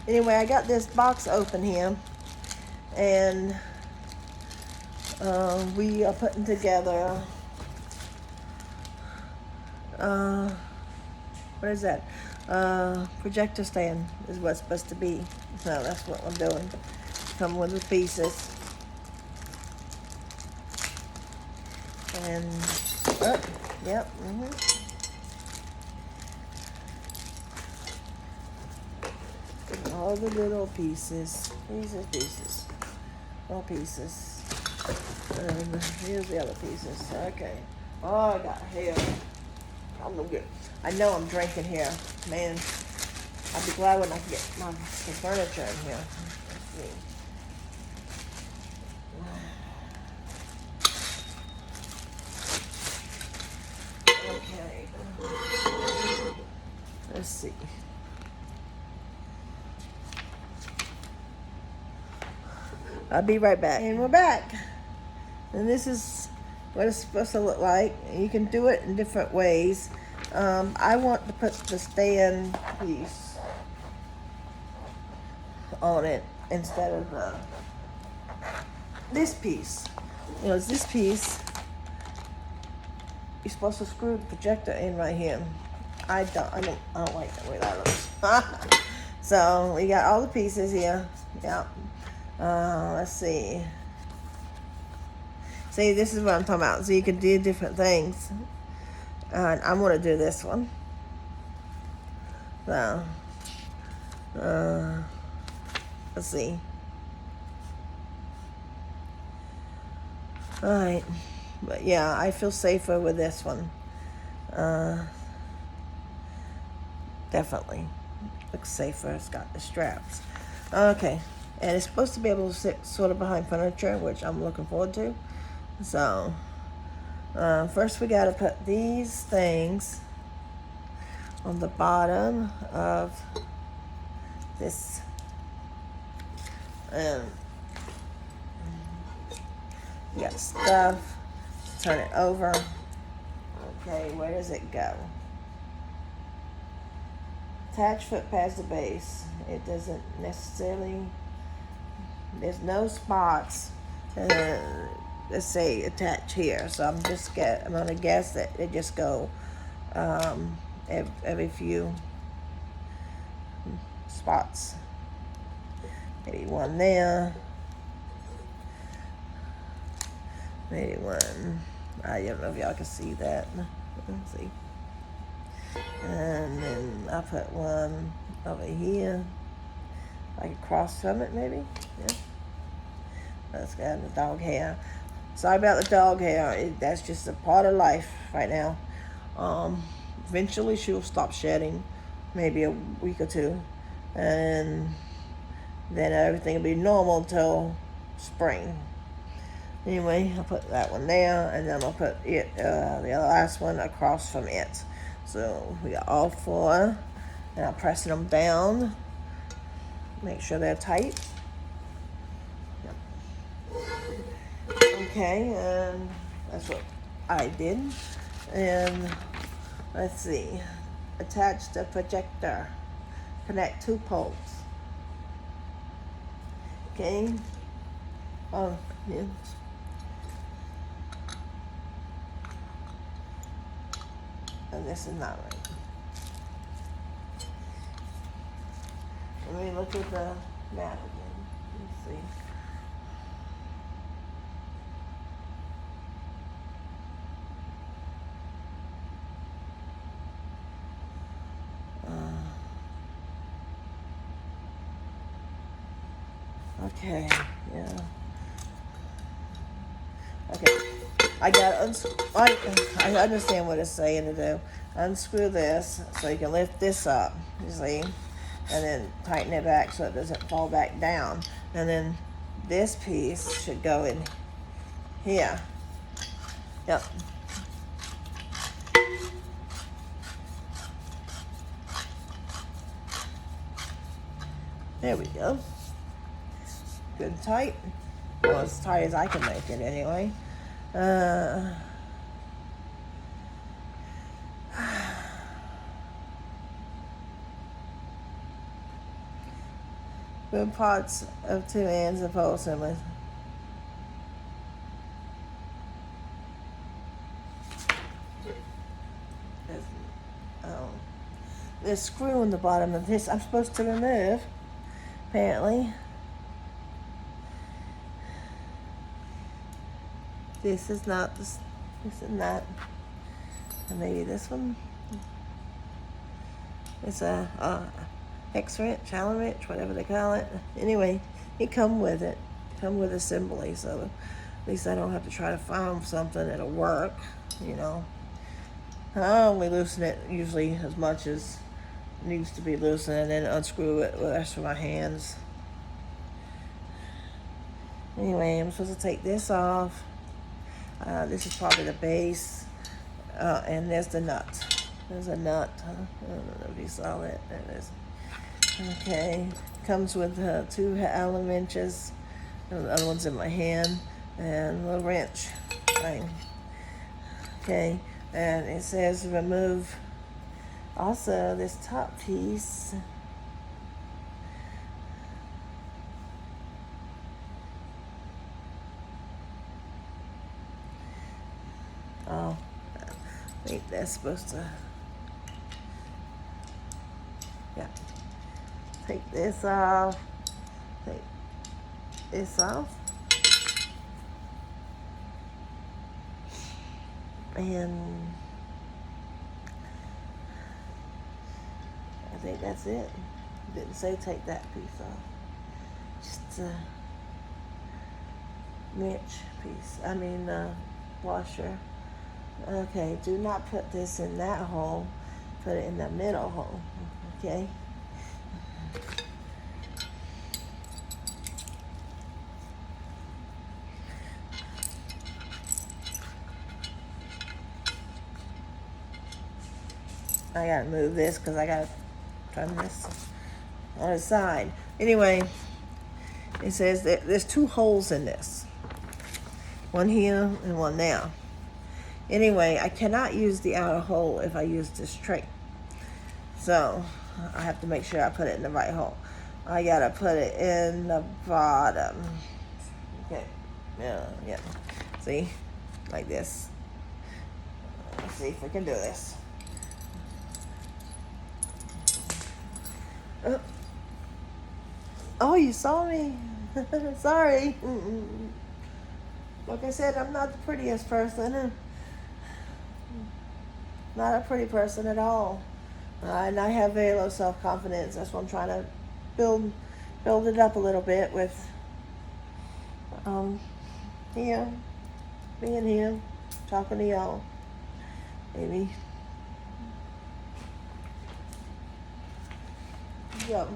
Anyway, I got this box open here, and we are putting together, what is that? Projector stand is what's supposed to be. So that's what I'm doing. Come with the pieces. And, yep, all the little pieces, all pieces. And here's the other pieces. Okay. Oh, I got hair. I'm gonna get. I know I'm drinking here, man. I'll be glad when I can get my furniture in here. Let's see. Okay. Let's see. I'll be right back. And we're back. And this is what it's supposed to look like. You can do it in different ways. I want to put the stand piece on it instead of this piece. You know, it's this piece. You're supposed to screw the projector in right here. I don't like the way that looks. So we got all the pieces here. Yeah. Let's see. See, this is what I'm talking about. So you can do different things. And I'm going to do this one. So, let's see. Alright. But yeah, I feel safer with this one. Definitely. Looks safer. It's got the straps. Okay. And it's supposed to be able to sit sort of behind furniture, which I'm looking forward to. So, first we got to put these things on the bottom of this. You got stuff. Turn it over. Okay, where does it go? Attach foot pads to base. It doesn't necessarily. There's no spots. Let's say attach here. So I'm gonna guess that it just go every few spots. Maybe one there. Maybe one. I don't know if y'all can see that. Let's see. And then I'll put one over here, like across from it, maybe. Yeah. That's got the dog hair. Sorry about the dog hair. That's just a part of life right now. Eventually she'll stop shedding, maybe a week or two, and then everything will be normal till spring. Anyway, I'll put that one there, and then I'll put it, the last one across from it. So we got all four. Now pressing them down. Make sure they're tight. Yep. Okay, and that's what I did. And let's see. Attach the projector. Connect 2 poles. Okay. Oh, yeah. And this is not right. Let me look at the map again. Let's see. Okay, yeah. Okay, I understand what it's saying to do. Unscrew this so you can lift this up, you see, and then tighten it back so it doesn't fall back down. And then this piece should go in here. Yep. There we go. Good and tight. Well, as tight as I can make it anyway. with parts of two ends of hole assemblies. There's a screw in the bottom of this I'm supposed to remove, apparently. This is not this. This is not. And maybe this one. It's a hex wrench, Allen wrench, whatever they call it. Anyway, it come with it. Come with assembly, so at least I don't have to try to find something that'll work. You know. I only loosen it usually as much as needs to be loosened, and then unscrew it with the rest of my hands. Anyway, I'm supposed to take this off. This is probably the base, and there's the nut. There's a nut. I don't know if you saw it. There it is. Okay, comes with 2 Allen wrenches. The other one's in my hand, and a little wrench thing. Okay, and it says remove. Also, this top piece. Oh, I think that's supposed to. Yeah. Take this off. Take this off. And I think that's it. Didn't say take that piece off. Just a wrench piece. Washer. Okay, do not put this in that hole. Put it in the middle hole. Okay. I gotta move this because I gotta turn this on the side. Anyway, it says that there's 2 holes in this. One here and one there. Anyway, I cannot use the outer hole if I use this tray. So, I have to make sure I put it in the right hole. I gotta put it in the bottom. Okay, yeah. See? Like this. Let's see if we can do this. Oh, you saw me? Sorry. Like I said, I'm not the prettiest person. Not a pretty person at all. And I have very low self-confidence. That's why I'm trying to build it up a little bit with here, being here, talking to y'all. Maybe. Yeah.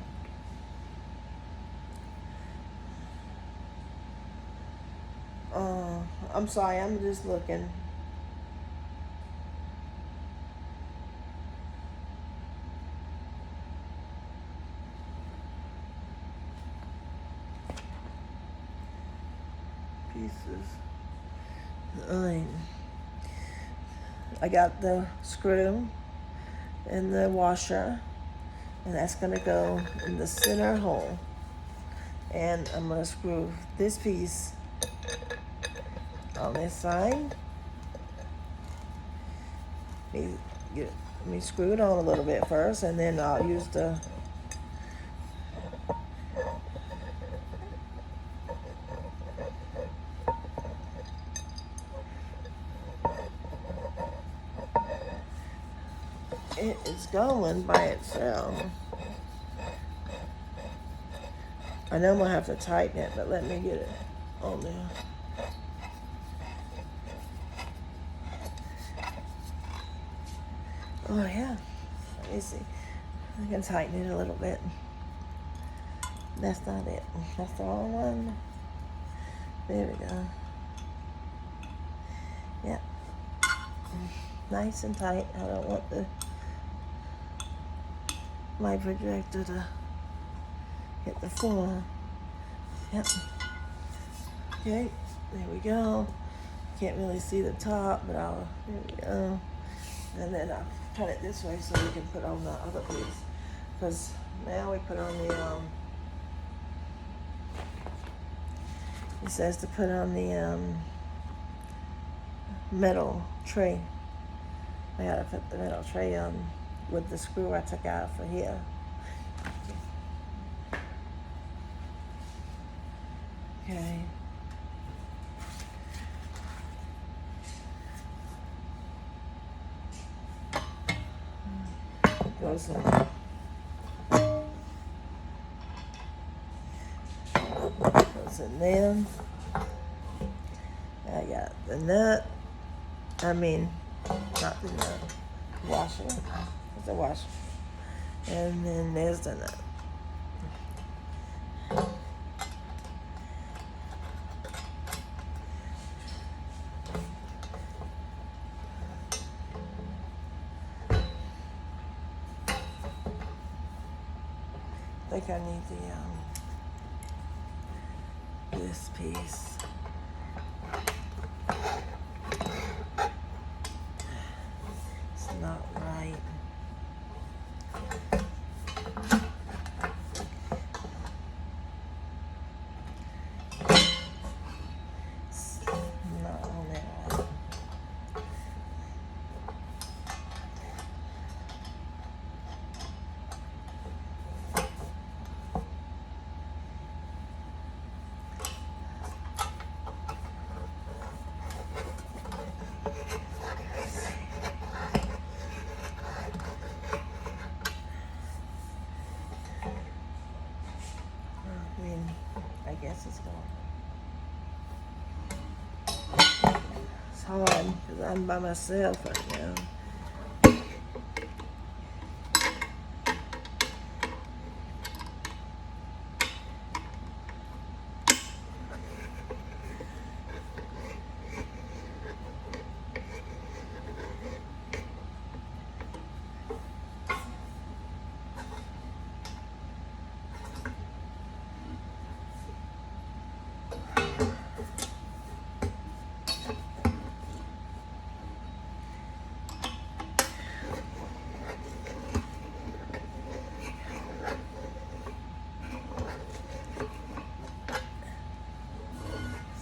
I'm sorry, I'm just looking. Pieces. I got the screw and the washer, and that's gonna go in the center hole. And I'm gonna screw this piece on this side. Let me screw it on a little bit first, and then I'll use the it is going by itself. I know I'm gonna have to tighten it, but let me get it on there. Oh yeah, let me see. I can tighten it a little bit. That's not it. That's the wrong one. There we go. Yeah. Nice and tight. I don't want my projector to hit the floor. Yep. Okay, there we go. Can't really see the top, but there we go. And then I'll turn it this way so we can put on the other piece. Because now we put on It says to put on the metal tray. I gotta put the metal tray on with the screw I took out for here. Okay. Goes in. Goes in there. I got the nut. Not the nut. Washer. It's a washer. And then there's the nut. I think I need this piece. It's not right. It's not on there. I guess it's gone. It's hard because I'm by myself right now.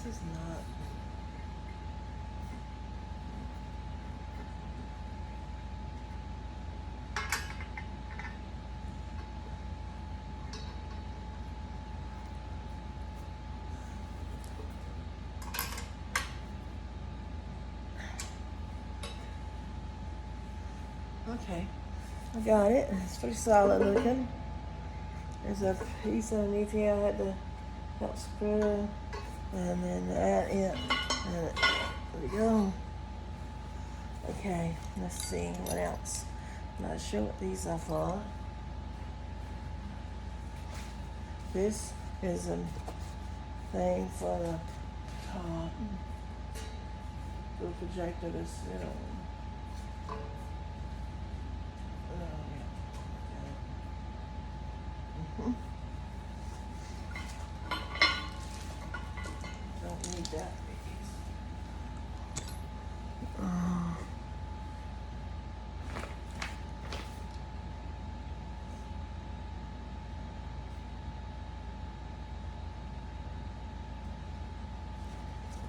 This is not. Okay, I got it. It's pretty solid looking. There's a piece underneath here I had to help screw, and then that, yeah, and there we go. Okay, let's see what else. I'm not sure what these are for. This is a thing for the projector to sit on. Don't need that piece.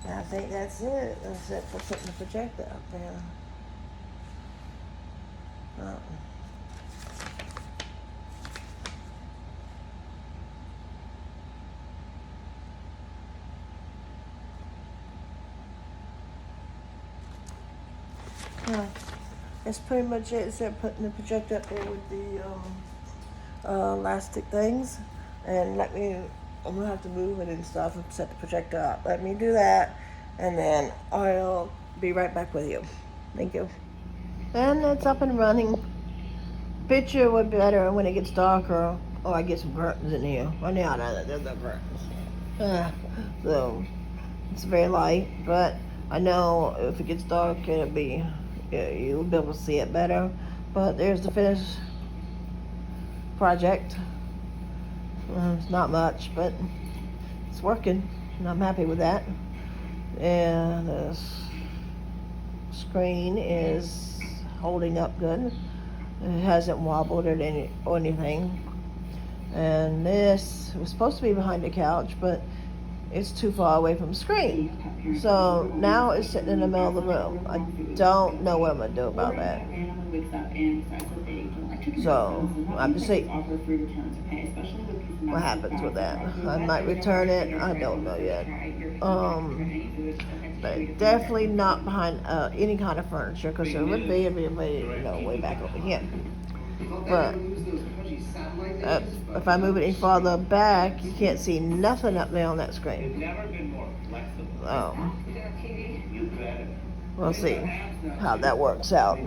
I think that's it, except for putting the projector up there. That's pretty much it, except putting the projector up there with the elastic things. And I'm gonna have to move it and stuff and set the projector up. Let me do that, and then I'll be right back with you. Thank you. And it's up and running. Picture would be better when it gets darker. Oh, I get some curtains in here. Well, now there's no curtains. So it's very light, but I know if it gets dark, it'll be, you'll be able to see it better. But there's the finished project. It's not much, but it's working, and I'm happy with that. And the screen is holding up good. It hasn't wobbled or anything. And this was supposed to be behind the couch, but it's too far away from the screen. So now it's sitting in the middle of the room. I don't know what I'm going to do about that. So I have to see what happens with that. I might return it. I don't know yet. But definitely not behind any kind of furniture, because there would be, it'd be way back over here. But if I move it any farther back, you can't see nothing up there on that screen. We'll see how that works out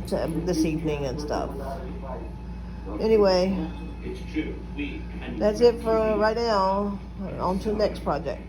this evening and stuff. Anyway, that's it for right now. On to the next project.